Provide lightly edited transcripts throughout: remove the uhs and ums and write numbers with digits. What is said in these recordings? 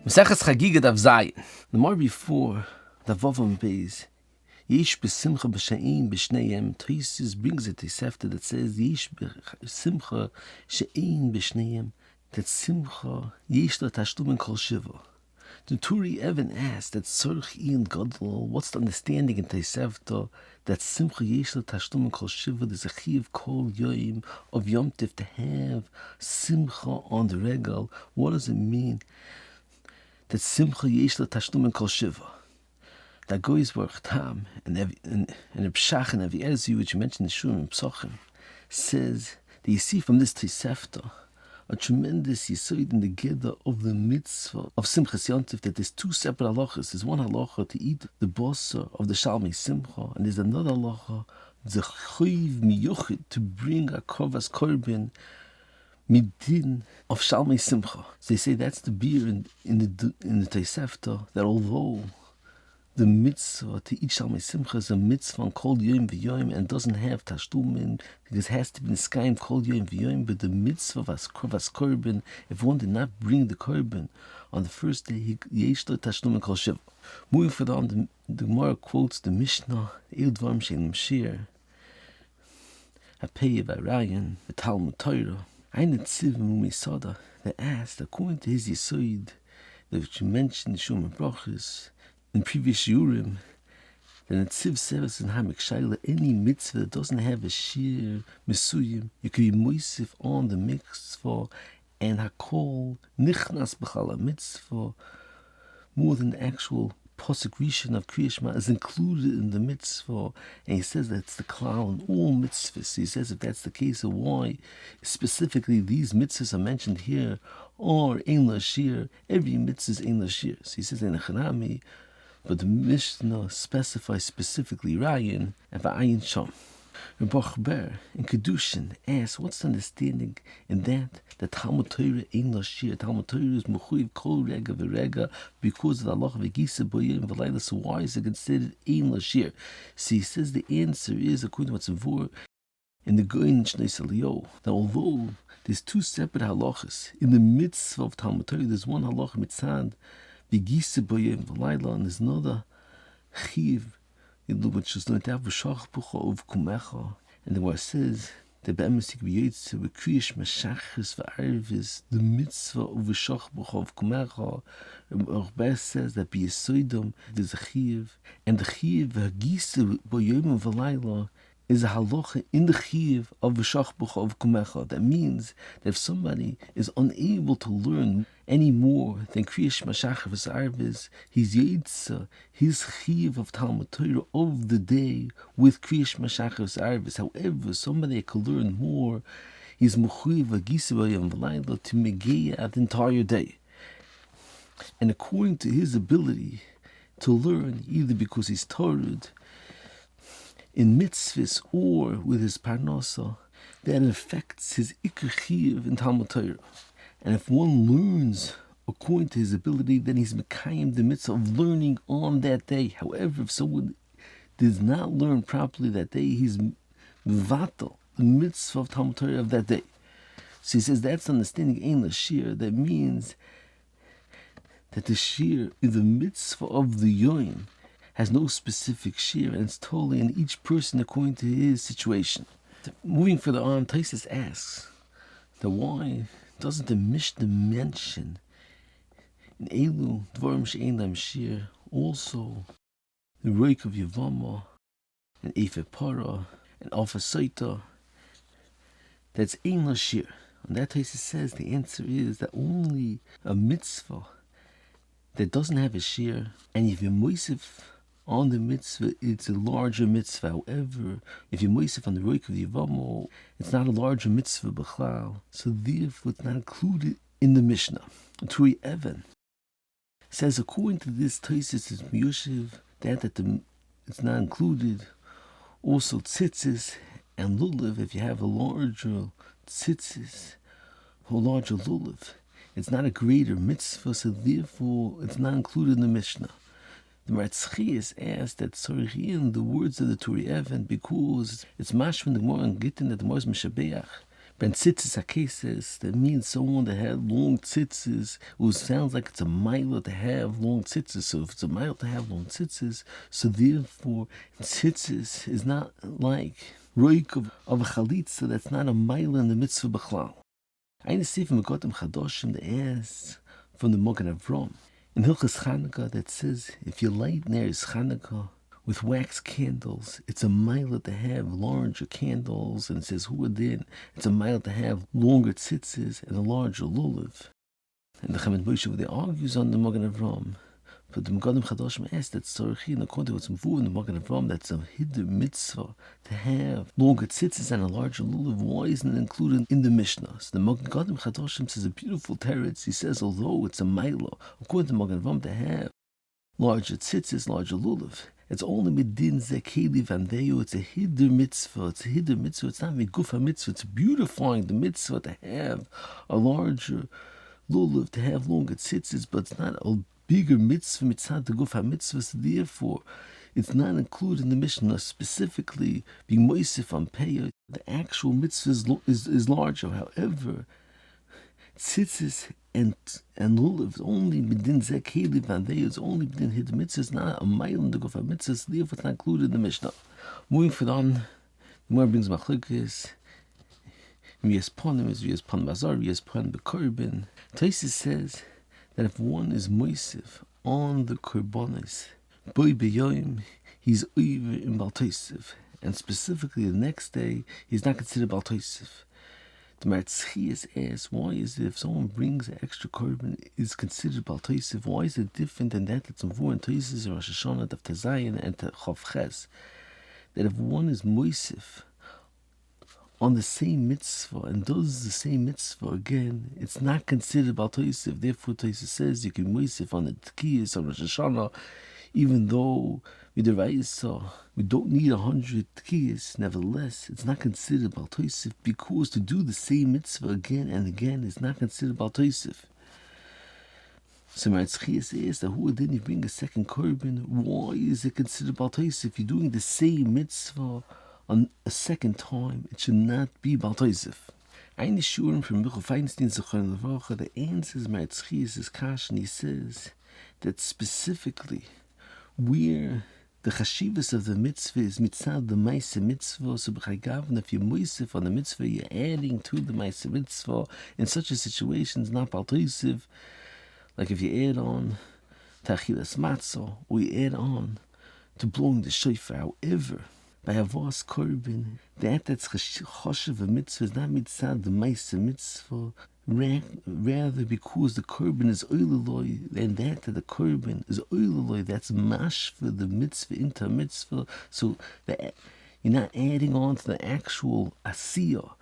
Maseches Chagigah Daf Zayin. The more before the Vavam Beis, Yesh b'simcha b'sha'im b'shneihem. Tosif brings it to Sefta that says Yesh b'simcha she'im b'shneihem. That simcha yesh la tashlumin kol shiva. The Turi Evan asked that Tzorch Ian Gadol, what's the understanding in Tosefta that simcha yesh la tashlumin kol shiva? There's a chiyuv kol yoim of Yom Tif to have simcha on the regal. What does it mean? That simcha yesh la tashlumin kol shiva. That goes Baruch Tam and Pshach and Avi Erzi, which you mentioned in Shiur and Psochim, says that you see from this Tosefta a tremendous yesod in the geda of the mitzvah of Simchas Yontif, that there's two separate halachas. There's one halacha to eat the bosa of the Shalmei Simcha, and there's another halacha, the choiv miyuchid, to bring a kovas korbon midin of Shalmei Simcha. So they say that's the beer in the Tosefta, that although the mitzvah to eat Shalmei Simcha is a mitzvah on Kol Yom V'Yom and doesn't have tashlumin because it has to be in Skayim Kol Yom V'Yom, but the mitzvah vas korban, if one did not bring the korban on the first day, yesh lo tashlumin kol shiva. Moving further on, the Gemara quotes the Mishnah, El Dvarim She'ein Shir, Hapei V'Arayin, the Talmud Torah, Ein Tzivim U'Misada, that asked, according to his yesod, that you mentioned in Shiur and Brachos, in previous Shiurim, that in Tziv Seves and Hamek Shaila, any mitzvah that doesn't have a Shiur Mesuyim, you can be moisif on the mitzvah, and Hakol Nichnas B'chala mitzvah, more than the actual posuk rishon of Kriya Shema is included in the mitzvah, and he says that's the klal in all mitzvahs. He says if that's the case, of why specifically these mitzvahs are mentioned here, or Ein Lashir, every mitzvah is Ein Lashir. So he says in Echanami, but the Mishnah specifies specifically Rayin and Va'ayin Sham. Rebach Ber in Kedushin asks, what's the understanding in that Talmud Torah Ein Lashir? Talmud Torah is Mechuyev Kol Rega V'Rega because of the Allah V'Gisa Boyim V'Layla. So why is it considered Ein Lashir? So he says the answer is, according to what's in the Goyin Shnei Saliyo, that although there's two separate halachas in the mitzvah of Talmud Torah, there's one halacha mitzad V'Gisa Boyim V'Layla, and there's another chiv which is learned out v'shach bucha of kumecha, and the Gemara says the be'emes yikbiyotze v'kriyish mashachris v'arvis the mitzvah of v'shach bucha of kumecha. Rebbe says that b'yesodom there's a chiv, and the chiv v'hagisa b'yom v'layla is a halacha in the chiv of v'shach bucha of kumecha. That means that if somebody is unable to learn any more than kriyish mashachris v'arvis, his yitza, his chiv of Talmud Torah of the day with kriyish mashachris v'arvis. However, somebody that can learn more, he's mechuyev v'gisa b'yom v'layla to megeya the entire day. And according to his ability to learn, either because he's Torah in mitzvahs or with his parnasa, that affects his ikar chiyuv in Talmud Torah. And if one learns according to his ability, then he's mekayim the mitzvah of learning on that day. However, if someone does not learn properly that day, he's mevatel the mitzvah of Talmud Torah of that day. So he says that's understanding Ein Lashir. That means that the Shiur in the mitzvah of the Yoim has no specific Shiur, and it's totally in each person according to his situation. Moving further on, Tosif asks that why doesn't the Mishnah mention in Elu Dvarim She'ein Lahem Shiur also the Reik of Yavama and Efe Para and Alpha Saita that's Ein Lashir? And that Tosif says the answer is that only a mitzvah that doesn't have a Shiur, and if you're moisif on the mitzvah, it's a larger mitzvah. However, if you're moisif on the Reik of Yavamo, it's not a larger mitzvah b'chlal. So therefore, it's not included in the Mishnah. Turi Evan says, according to this Tosif, it's miyoshev that it's not included. Also, tzitzis and lulav, if you have a larger tzitzis or larger lulav, it's not a greater mitzvah, so therefore it's not included in the Mishnah. The Matzchias asked that Tzorichim, the words of the Turi Evan, because it's mashman the Gemara and Gittin that the Gemara is Mishabeach, Ben tzitzis akeses, that means someone that had long tzitzis, who sounds like it's a mile to have long tzitzis. So if it's a mile to have long tzitzis, so therefore tzitzis is not like roik of a chalitza, that's not a mile in the mitzvah b'chlal. I see from Megotim Chadoshim the ass from the Mogen Avram. In Hilchas Chanukah that says, if you light Ner's Chanukah with wax candles, it's a mile to have larger candles, and it says Huadin, it's a mile to have longer tzitzis and a larger lulav. And the Chaim Moshe there argues on the Mogen Avram, but the Megodim Chadoshim asks that Tzorichin, according to what's mvuah in the Mogen Avram, that's a hiddur mitzvah to have longer tzitzis and a larger lulav. Why isn't it included in the Mishnah? So the Megodim Chadoshim says a beautiful teretz. He says, although it's a milo, according to the Mogen Avram, to have larger tzitzis, larger lulav, it's only midin zekeli vandeyu. It's a hiddur mitzvah. It's a hiddur mitzvah. It's not migufa mitzvah. It's beautifying the mitzvah to have a larger lulav, to have longer tzitzis, but it's not a bigger mitzvah mitzvah to gufa mitzvah. So therefore, it's not included in the Mishnah specifically being moisif on payah. The actual mitzvah is larger. However, tzitzis and lulav is only midin zekeli vandeyu. It's only midin hiddur mitzvah. It's not a mile in the gufa mitzvah. So therefore, it's not included in the Mishnah. Moving forward on, the Gemara brings machlokes. Vias ponim is vias pon bazar, vias pon bekorbin. Tosif says that if one is moisif on the korbonot, boy beyoim, he's over in Baal tosif, and specifically the next day, he's not considered Baal tosif. The Chagigah asks, why is it if someone brings an extra korban is considered Baal tosif? Why is it different than that's mvuah in tosif and Rosh Hashanah, Daf Tezayin, and Chav Ches? That if one is moisif on the same mitzvah and does the same mitzvah again, it's not considered Baal tosif. Therefore, Tosif says you can moisif on the tkiyas on Rosh Hashanah, even though we don't need 100 tkiyas. Nevertheless, it's not considered Baal tosif because to do the same mitzvah again and again is not considered Baal tosif. So my Chagigah is that who didn't bring a second korban? Why is it considered Baal tosif? If you're doing the same mitzvah on a second time, it should not be Baal tosif. Eine Shiur from Michael Feinstein Zechron Levracha, the answers my Chagigah's kash, and he says that specifically where the chashivas of the mitzvah is mitzad the ma'aseh mitzvah, so b'chagavna, if you're moisif on the mitzvah, you're adding to the ma'aseh mitzvah. In such a situation, it's not Baal tosif. Like if you add on to achilas matzah, or you add on to blowing the shofar. However, by avos korban, that's choshev a mitzvah is not mitzad the ma'aseh mitzvah, rather because the korban is oiloloi, and that the korban is oiloloi, that's mash for the mitzvah into mitzvah. So that you're not adding on to the actual asiyah,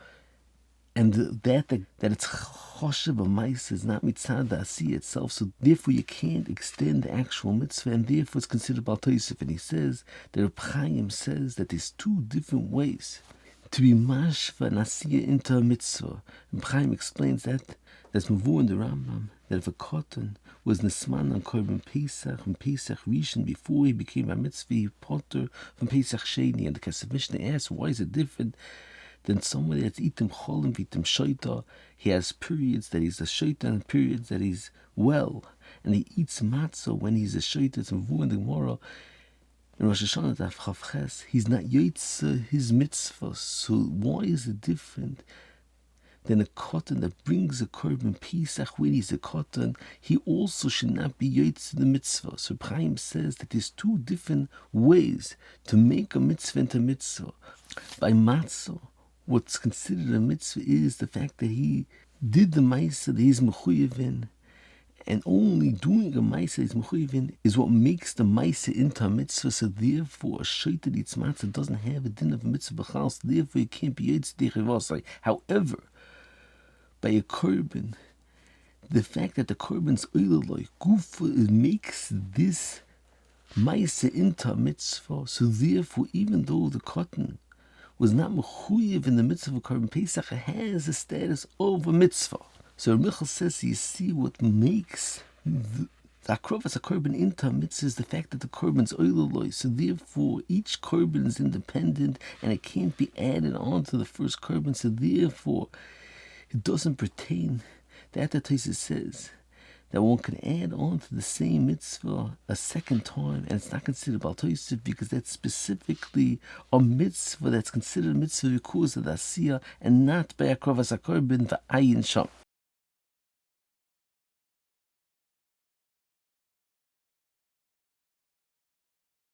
and that it's choshev a ma'aseh is not mitzad the asiyah itself. So therefore you can't extend the actual mitzvah, and therefore it's considered Baal tosif. And he says that Reb Chaim says that there's two different ways to be mashva and asiyah into a mitzvah. And Chaim explains that that's mvuah in the Rambam, that if a cotton was nisman on korban Pesach from Pesach Rishon before he became a mitzvah, he potter from Pesach Sheni. And the Kesef Mishnah asks, why is it different than somebody that's itim cholim v'itim shoita? He has periods that he's a shoita and periods that he's well, and he eats matzah when he's a shoita. It's mvuah in the Gemara. In Rosh Hashanah, Daf Chav Ches, he's not yotze his mitzvah. So why is it different than a cotton that brings a korban Pesach when he's a cotton? He also should not be yotze the mitzvah. So Chaim says that there's two different ways to make a mitzvah into mitzvah. By matzah, what's considered a mitzvah is the fact that he did the ma'aseh that he's mechuyev in. And only doing a ma'aseh is mechuyev is what makes the ma'aseh into a mitzvah. So therefore, a shoyta that eats matzah doesn't have a din of a mitzvah b'chal. So therefore, you can't be yotze derivasai. However, by a korban, the fact that the korban's oiloloi gufa makes this ma'aseh into a mitzvah. So therefore, even though the cotton was not mechuyev in the mitzvah of korban Pesach, it has a status of a mitzvah. So Michal says, you see what makes The akrovas a korban inta mitzvah is the fact that the korban's oiloloi, so therefore each korban is independent and it can't be added on to the first korban, so therefore it doesn't pertain. That the tosif says that one can add on to the same mitzvah a second time, and it's not considered Baal tosif because that's specifically a mitzvah that's considered a mitzvah because of the asiyah and not by akrovas a korban v'ayin sham.